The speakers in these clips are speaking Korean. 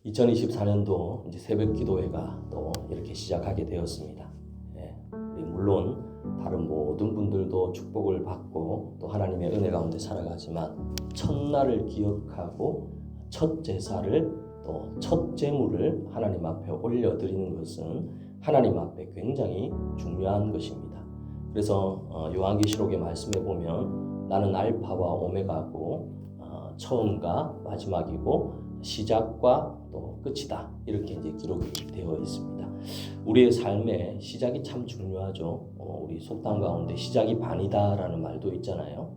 2024년도 이제 새벽 기도회가 또 이렇게 시작하게 되었습니다. 우리 물론 다른 모든 분들도 축복을 받고 또 하나님의 은혜 가운데 살아가지만 첫날을 기억하고 첫 제사를 또 첫 제물을 하나님 앞에 올려드리는 것은 하나님 앞에 굉장히 중요한 것입니다. 그래서 요한계시록의 말씀에 보면 나는 알파와 오메가고 처음과 마지막이고 시작과 또 끝이다, 이렇게 이제 기록이 되어 있습니다. 우리의 삶의 시작이 참 중요하죠. 우리 속담 가운데 시작이 반이다라는 말도 있잖아요.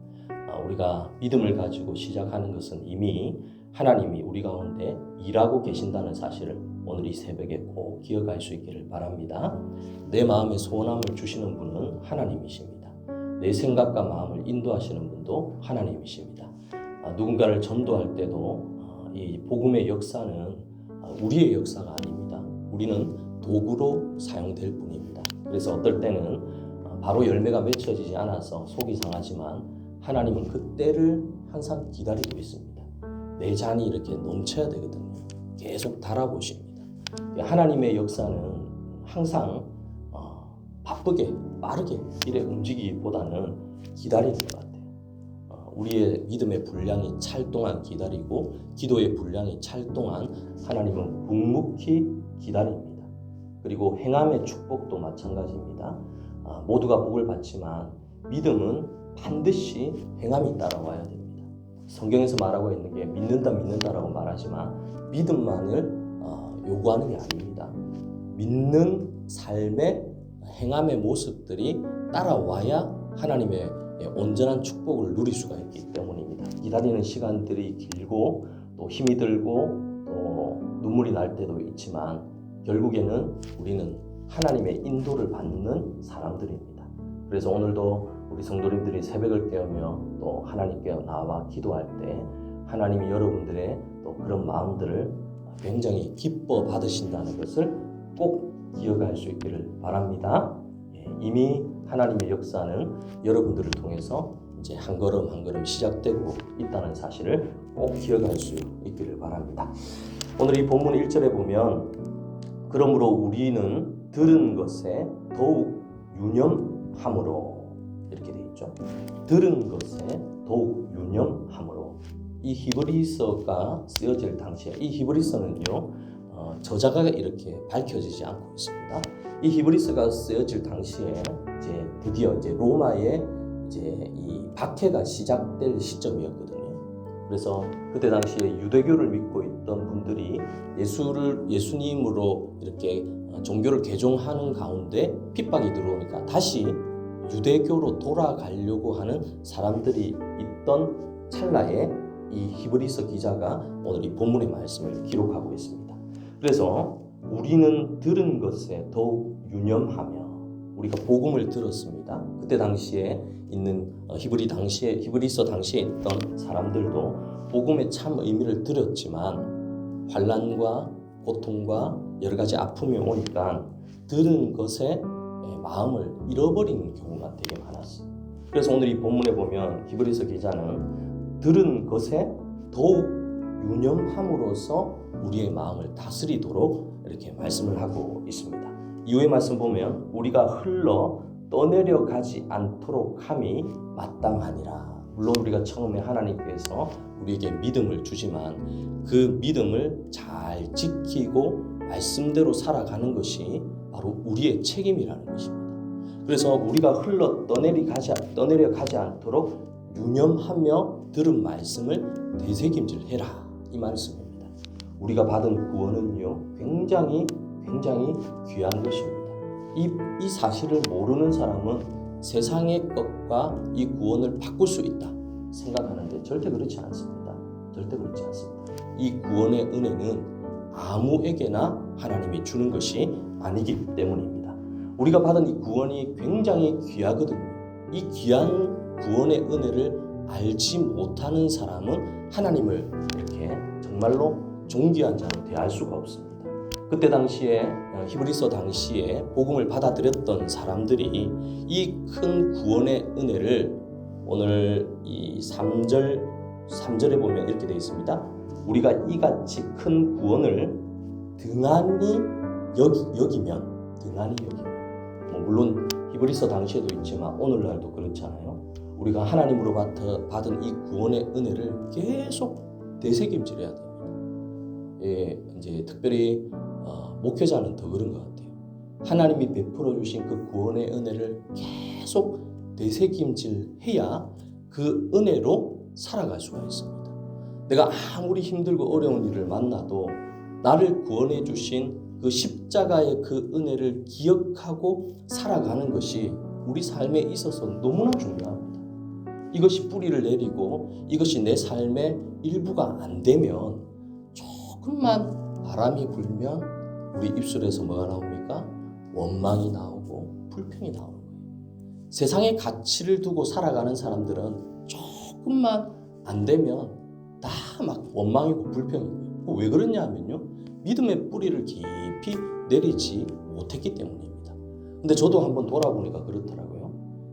우리가 믿음을 가지고 시작하는 것은 이미 하나님이 우리 가운데 일하고 계신다는 사실을 오늘 이 새벽에 꼭 기억할 수 있기를 바랍니다. 내 마음에 소원함을 주시는 분은 하나님이십니다. 내 생각과 마음을 인도하시는 분도 하나님이십니다. 누군가를 전도할 때도 이 복음의 역사는 우리의 역사가 아닙니다. 우리는 도구로 사용될 뿐입니다. 그래서 어떨 때는 바로 열매가 맺혀지지 않아서 속이 상하지만 하나님은 그때를 항상 기다리고 있습니다. 내 잔이 이렇게 넘쳐야 되거든요. 계속 달아보십니다. 하나님의 역사는 항상 바쁘게 빠르게 이래 움직이기보다는 기다리는 것 같아요. 우리의 믿음의 분량이 찰 동안 기다리고 기도의 분량이 찰 동안 하나님은 묵묵히 기다립니다. 그리고 행함의 축복도 마찬가지입니다. 모두가 복을 받지만 믿음은 반드시 행함이 따라와야 됩니다. 성경에서 말하고 있는 게 믿는다라고 말하지만 믿음만을 요구하는 게 아닙니다. 믿는 삶의 행함의 모습들이 따라와야 하나님의 온전한 축복을 누릴 수가 있기 때문입니다. 기다리는 시간들이 길고 또 힘이 들고 또 눈물이 날 때도 있지만 결국에는 우리는 하나님의 인도를 받는 사람들입니다. 그래서 오늘도 우리 성도님들이 새벽을 깨우며 또 하나님께 나와 기도할 때 하나님이 여러분들의 또 그런 마음들을 굉장히 기뻐 받으신다는 것을 꼭 기억할 수 있기를 바랍니다. 이미 하나님의 역사는 여러분들을 통해서 이제 한 걸음 한 걸음 시작되고 있다는 사실을 꼭 기억할 수 있기를 바랍니다. 오늘 이 본문 1절에 보면 그러므로 우리는 들은 것에 더욱 유념함으로 이렇게 되어 있죠. 들은 것에 더욱 유념함으로. 이 히브리서가 쓰여질 당시에 이 히브리서는요 저자가 이렇게 밝혀지지 않고 있습니다. 이 히브리서가 쓰여질 당시에 이제 드디어 이제 로마의 이제 이 박해가 시작될 시점이었거든요. 그래서 그때 당시에 유대교를 믿고 있던 분들이 예수님으로 이렇게 종교를 개종하는 가운데 핍박이 들어오니까 다시 유대교로 돌아가려고 하는 사람들이 있던 찰나에 이 히브리서 기자가 오늘 이 본문의 말씀을 기록하고 있습니다. 그래서 우리는 들은 것에 더욱 유념하며, 우리가 복음을 들었습니다. 그때 당시에 있는 히브리서 당시에 있던 사람들도 복음의 참 의미를 들었지만 환난과 고통과 여러 가지 아픔이 오니까 들은 것에 마음을 잃어버리는 경우가 되게 많았어요. 그래서 오늘 이 본문에 보면 히브리서 기자는 들은 것에 더욱 유념함으로써 우리의 마음을 다스리도록 이렇게 말씀을 하고 있습니다. 이후의 말씀 보면 우리가 흘러 떠내려 가지 않도록 함이 마땅하니라. 물론 우리가 처음에 하나님께서 우리에게 믿음을 주지만 그 믿음을 잘 지키고 말씀대로 살아가는 것이 바로 우리의 책임이라는 것입니다. 그래서 우리가 흘러 떠내려 가지 않도록 유념하며 들은 말씀을 되새김질해라, 이 말씀입니다. 우리가 받은 구원은요 굉장히 귀한 것입니다. 이 사실을 모르는 사람은 세상의 것과 이 구원을 바꿀 수 있다 생각하는데 절대 그렇지 않습니다. 절대 그렇지 않습니다. 이 구원의 은혜는 아무에게나 하나님이 주는 것이 아니기 때문입니다. 우리가 받은 이 구원이 굉장히 귀하거든요. 이 귀한 구원의 은혜를 알지 못하는 사람은 하나님을 이렇게 정말로 존귀한 자로 대할 수가 없습니다. 그때 당시에 히브리서 당시에 복음을 받아들였던 사람들이 이 큰 구원의 은혜를 오늘 이 3절에 보면 이렇게 되어 있습니다. 우리가 이같이 큰 구원을 등한히 여기면 뭐 물론 히브리서 당시에도 있지만 오늘날도 그렇잖아요. 우리가 하나님으로 받은 이 구원의 은혜를 계속 되새김질해야 됩니다. 예, 이제 특별히 목회자는 더 그런 것 같아요. 하나님이 베풀어 주신 그 구원의 은혜를 계속 되새김질해야 그 은혜로 살아갈 수가 있습니다. 내가 아무리 힘들고 어려운 일을 만나도 나를 구원해 주신 그 십자가의 그 은혜를 기억하고 살아가는 것이 우리 삶에 있어서 너무나 중요합니다. 이것이 뿌리를 내리고 이것이 내 삶의 일부가 안 되면 조금만 바람이 불면 우리 입술에서 뭐가 나옵니까? 원망이 나오고 불평이 나오는 거예요. 세상에 가치를 두고 살아가는 사람들은 조금만 안 되면 다 막 원망이고 불평이고, 왜 그러냐 하면요, 믿음의 뿌리를 깊이 내리지 못했기 때문입니다. 근데 저도 한번 돌아보니까 그렇더라고요.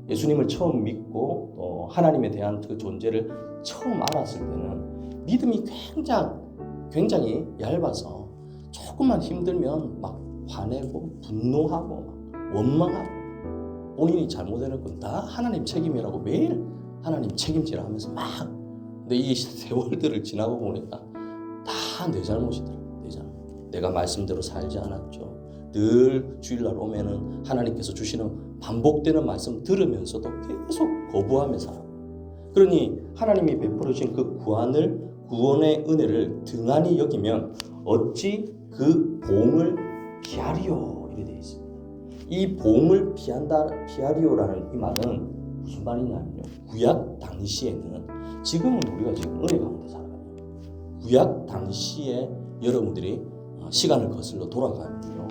예수님을 처음 믿고 또 하나님에 대한 그 존재를 처음 알았을 때는 믿음이 굉장히 얇아서 조금만 힘들면 막 화내고 분노하고 막 원망하고 본인이 잘못해놓은 건 다 하나님 책임이라고 매일 하나님 책임지라 하면서 막. 근데 이 세월들을 지나고 보니까 다 내 잘못이더라고요. 내 잘못. 내가 말씀대로 살지 않았죠. 늘 주일날 오면은 하나님께서 주시는 반복되는 말씀 들으면서도 계속 거부하며 살아요. 그러니 하나님이 베풀어 주신 그 구원의 은혜를 등한히 여기면 어찌 그 봉을 피하리요, 이렇게 되어 있습니다. 이 봉을 피하리요라는 이 말은 무슨 말이냐면요, 구약 당시에는, 지금은 우리가 지금 은혜 가운데 살아가요. 구약 당시에 여러분들이 시간을 거슬러 돌아가면요,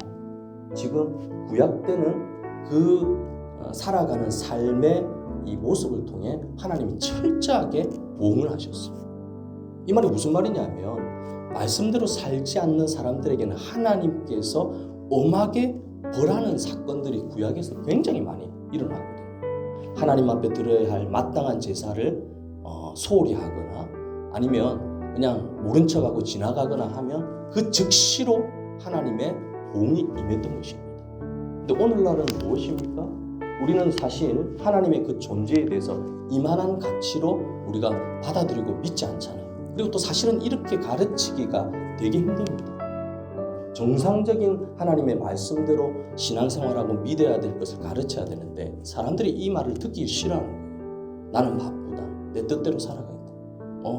지금 구약 때는 그 살아가는 삶의 이 모습을 통해 하나님이 철저하게 보응을 하셨어요. 이 말이 무슨 말이냐면, 말씀대로 살지 않는 사람들에게는 하나님께서 엄하게 벌하는 사건들이 구약에서 굉장히 많이 일어나거든요. 하나님 앞에 드려야 할 마땅한 제사를 소홀히 하거나 아니면 그냥 모른 척하고 지나가거나 하면 그 즉시로 하나님의 보응이 임했던 것입니다. 근데 오늘날은 무엇입니까? 우리는 사실 하나님의 그 존재에 대해서 이만한 가치로 우리가 받아들이고 믿지 않잖아요. 그리고 또 사실은 이렇게 가르치기가 되게 힘듭니다. 정상적인 하나님의 말씀대로 신앙생활하고 믿어야 될 것을 가르쳐야 되는데 사람들이 이 말을 듣기 싫어하는 거예요. 나는 바쁘다. 내 뜻대로 살아가겠다.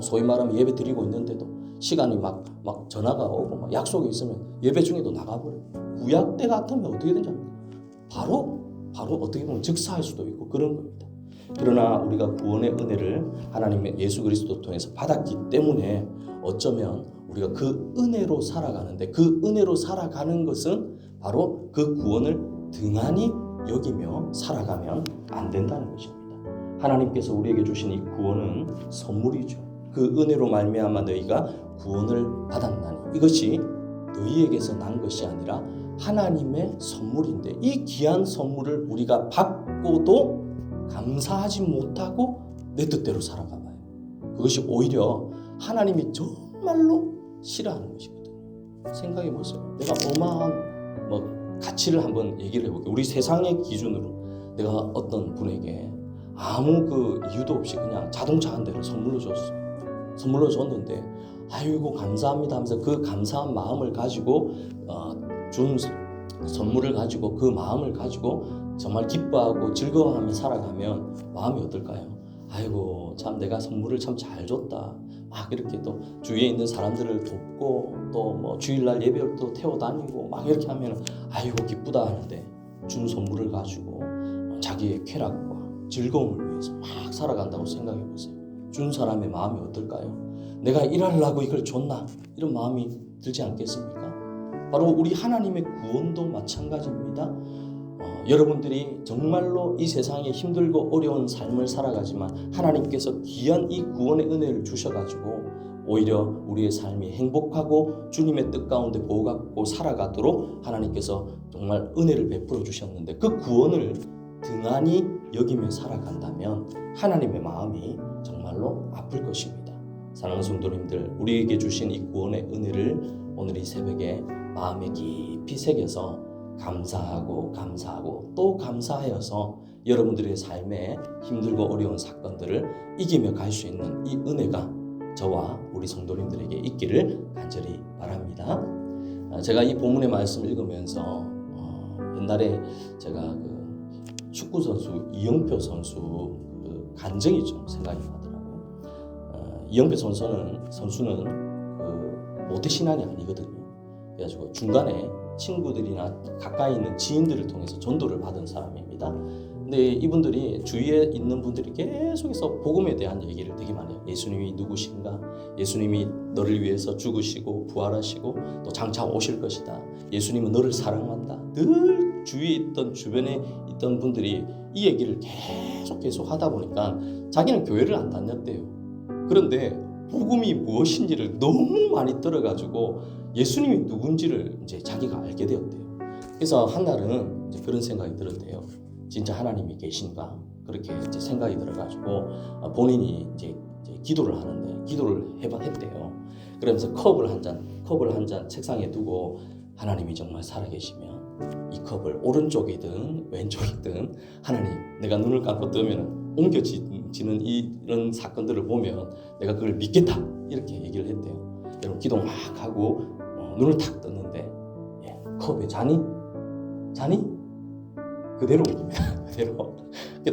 소위 말하면 예배 드리고 있는데도 시간이 막 전화가 오고 막 약속이 있으면 예배 중에도 나가버려요. 구약 때 같으면 어떻게 되냐? 바로 어떻게 보면 즉사할 수도 있고 그런 겁니다. 그러나 우리가 구원의 은혜를 하나님의 예수 그리스도 통해서 받았기 때문에 어쩌면 우리가 그 은혜로 살아가는데, 그 은혜로 살아가는 것은 바로 그 구원을 등한히 여기며 살아가면 안 된다는 것입니다. 하나님께서 우리에게 주신 이 구원은 선물이죠. 그 은혜로 말미암아 너희가 구원을 받았나니, 이것이 너희에게서 난 것이 아니라 하나님의 선물인데, 이 귀한 선물을 우리가 받고도 감사하지 못하고 내 뜻대로 살아가 봐요. 그것이 오히려 하나님이 정말로 싫어하는 것이거든요. 생각해 보세요. 내가 어마어마한 가치를 한번 얘기를 해볼게요. 우리 세상의 기준으로 내가 어떤 분에게 아무 그 이유도 없이 그냥 자동차 한 대를 선물로 줬어요. 선물로 줬는데 아이고 감사합니다 하면서 그 감사한 마음을 가지고 준 선물을 가지고 그 마음을 가지고 정말 기뻐하고 즐거워하며 살아가면 마음이 어떨까요? 아이고 참 내가 선물을 참 잘 줬다. 막 이렇게 또 주위에 있는 사람들을 돕고 또 뭐 주일날 예배도 태워다니고 막 이렇게 하면 아이고 기쁘다 하는데, 준 선물을 가지고 자기의 쾌락과 즐거움을 위해서 막 살아간다고 생각해 보세요. 준 사람의 마음이 어떨까요? 내가 일하려고 이걸 줬나? 이런 마음이 들지 않겠습니까? 바로 우리 하나님의 구원도 마찬가지입니다. 여러분들이 정말로 이 세상에 힘들고 어려운 삶을 살아가지만 하나님께서 귀한 이 구원의 은혜를 주셔가지고 오히려 우리의 삶이 행복하고 주님의 뜻 가운데 보호받고 살아가도록 하나님께서 정말 은혜를 베풀어 주셨는데, 그 구원을 등한히 여기며 살아간다면 하나님의 마음이 정말로 아플 것입니다. 사랑하는 성도님들, 우리에게 주신 이 구원의 은혜를 오늘 이 새벽에 마음에 깊이 새겨서 감사하고 또 감사하여서 여러분들의 삶에 힘들고 어려운 사건들을 이기며 갈 수 있는 이 은혜가 저와 우리 성도님들에게 있기를 간절히 바랍니다. 제가 이 본문의 말씀을 읽으면서 옛날에 제가 그 축구 선수 이영표 선수 그 간증이 좀 생각이 나더라고요. 이영표 선수는 그 모태 신앙이 아니거든요. 그래가지고 중간에 친구들이나 가까이 있는 지인들을 통해서 전도를 받은 사람입니다. 근데 이분들이 주위에 있는 분들이 계속해서 복음에 대한 얘기를 되게 많이 해요. 예수님이 누구신가? 예수님이 너를 위해서 죽으시고 부활하시고 또 장차 오실 것이다. 예수님은 너를 사랑한다. 늘 주변에 있던 분들이 이 얘기를 계속 하다 보니까 자기는 교회를 안 다녔대요. 그런데 복음이 무엇인지를 너무 많이 들어가지고 예수님이 누군지를 이제 자기가 알게 되었대요. 그래서 한 날은 이제 그런 생각이 들었대요. 진짜 하나님이 계신가? 그렇게 이제 생각이 들어가지고 본인이 이제 기도를 하는데 기도를 했대요. 그러면서 컵을 한 잔 책상에 두고 하나님이 정말 살아계시면 이 컵을 오른쪽이든 왼쪽이든 하나님 내가 눈을 감고 뜨면 옮겨지는 이런 사건들을 보면 내가 그걸 믿겠다 이렇게 얘기를 했대요. 여러분 기도 막 하고 눈을 탁 떴는데 컵에 잔이 그대로 옵니다. 그대로.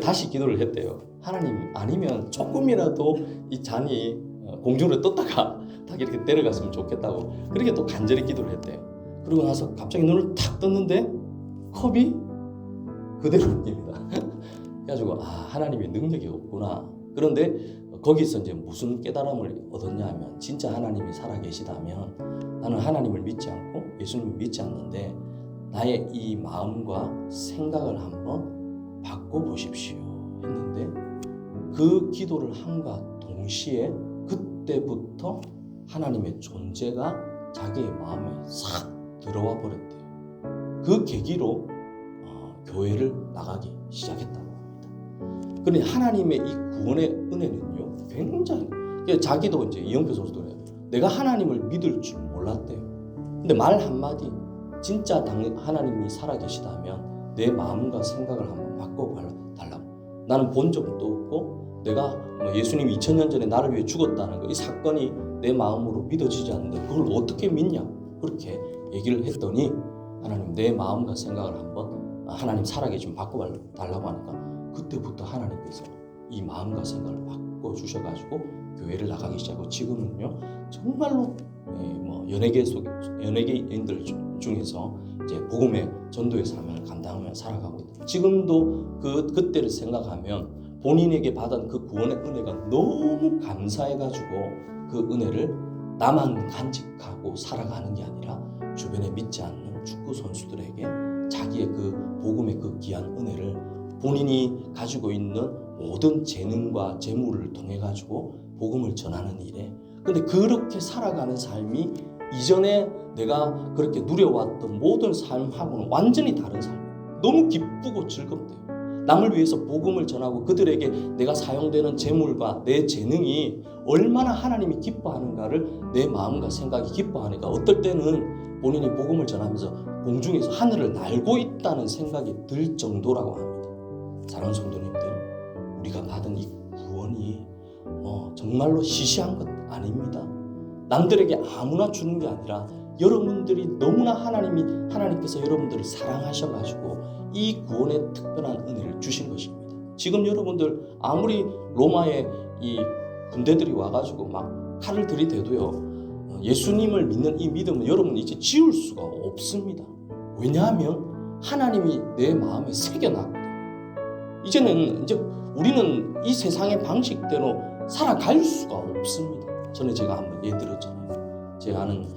다시 기도를 했대요. 하나님 아니면 조금이라도 이 잔이 공중으로 떴다가 딱 이렇게 내려갔으면 좋겠다고 그렇게 또 간절히 기도를 했대요. 그리고 나서 갑자기 눈을 탁 떴는데 컵이 그대로 옵니다. 그래가지고 하나님의 능력이 없구나. 그런데 거기서 이제 무슨 깨달음을 얻었냐 하면 진짜 하나님이 살아계시다면 나는 하나님을 믿지 않고 예수님을 믿지 않는데 나의 이 마음과 생각을 한번 바꿔보십시오 했는데 그 기도를 함과 동시에 그때부터 하나님의 존재가 자기의 마음에 싹 들어와 버렸대요. 그 계기로 교회를 나가기 시작했다고 합니다. 그런데 하나님의 이 구원의 은혜는요 굉장히 자기도 이제 이영표 선수도 그래요. 내가 하나님을 믿을 줄 몰랐대요. 근데 말 한마디 진짜 하나님이 살아계시다면 내 마음과 생각을 한번 바꿔달라고. 나는 본 적도 없고 내가 예수님이 2000년 전에 나를 위해 죽었다는 거 이 사건이 내 마음으로 믿어지지 않는데 그걸 어떻게 믿냐 그렇게 얘기를 했더니 하나님 내 마음과 생각을 한번 하나님 살아계시면 바꿔달라고 하니까 그때부터 하나님께서 이 마음과 생각을 바꿔주셔가지고 교회를 나가기 시작하고 지금은요 정말로 연예계인들 중에서 이제 복음의 전도의 사명을 감당하며 살아가고 있다. 지금도 그때를 생각하면 본인에게 받은 그 구원의 은혜가 너무 감사해가지고 그 은혜를 나만 간직하고 살아가는 게 아니라 주변에 믿지 않는 축구 선수들에게 자기의 그 복음의 그 귀한 은혜를 본인이 가지고 있는 모든 재능과 재물을 통해 가지고 복음을 전하는 일에 근데 그렇게 살아가는 삶이 이전에 내가 그렇게 누려왔던 모든 삶하고는 완전히 다른 삶이에요. 너무 기쁘고 즐겁대요. 남을 위해서 복음을 전하고 그들에게 내가 사용되는 재물과 내 재능이 얼마나 하나님이 기뻐하는가를 내 마음과 생각이 기뻐하니까 어떨 때는 본인이 복음을 전하면서 공중에서 하늘을 날고 있다는 생각이 들 정도라고 합니다. 사랑하는 성도님들, 우리가 받은 이 구원이 정말로 시시한 것 아닙니다. 남들에게 아무나 주는 게 아니라 여러분들이 너무나 하나님께서 여러분들을 사랑하셔가지고 이 구원의 특별한 은혜를 주신 것입니다. 지금 여러분들 아무리 로마의 이 군대들이 와가지고 막 칼을 들이대도요 예수님을 믿는 이 믿음은 여러분 이제 지울 수가 없습니다. 왜냐하면 하나님이 내 마음에 새겨놨거든요. 이제는 우리는 이 세상의 방식대로 살아갈 수가 없습니다. 전에 제가 한번 얘기 들었잖아요. 제 아는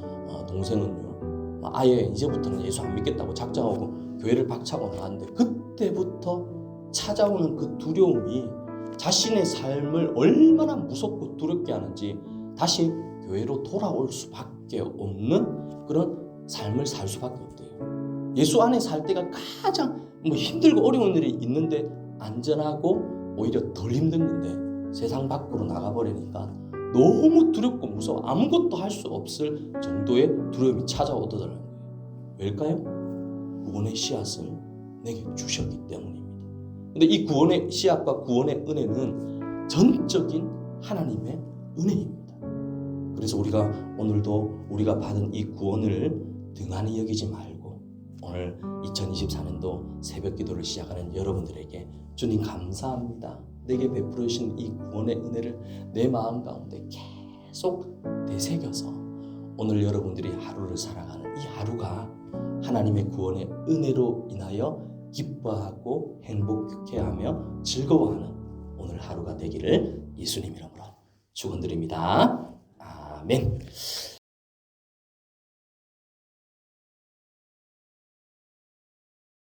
동생은요 아예 이제부터는 예수 안 믿겠다고 작정하고 교회를 박차고 나왔는데 그때부터 찾아오는 그 두려움이 자신의 삶을 얼마나 무섭고 두렵게 하는지 다시 교회로 돌아올 수밖에 없는 그런 삶을 살 수밖에 없대요. 예수 안에 살 때가 가장 힘들고 어려운 일이 있는데 안전하고 오히려 덜 힘든데 세상 밖으로 나가버리니까 너무 두렵고 무서워 아무것도 할 수 없을 정도의 두려움이 찾아오더라는 거예요. 왜일까요? 구원의 씨앗을 내게 주셨기 때문입니다. 근데 이 구원의 씨앗과 구원의 은혜는 전적인 하나님의 은혜입니다. 그래서 우리가 오늘도 우리가 받은 이 구원을 등한히 여기지 말고 오늘 2024년도 새벽 기도를 시작하는 여러분들에게 주님 감사합니다. 내게 베풀어 주신 이 구원의 은혜를 내 마음 가운데 계속 되새겨서 오늘 여러분들이 하루를 살아가는 이 하루가 하나님의 구원의 은혜로 인하여 기뻐하고 행복해하며 즐거워하는 오늘 하루가 되기를 예수님 이름으로 축원드립니다. 아멘.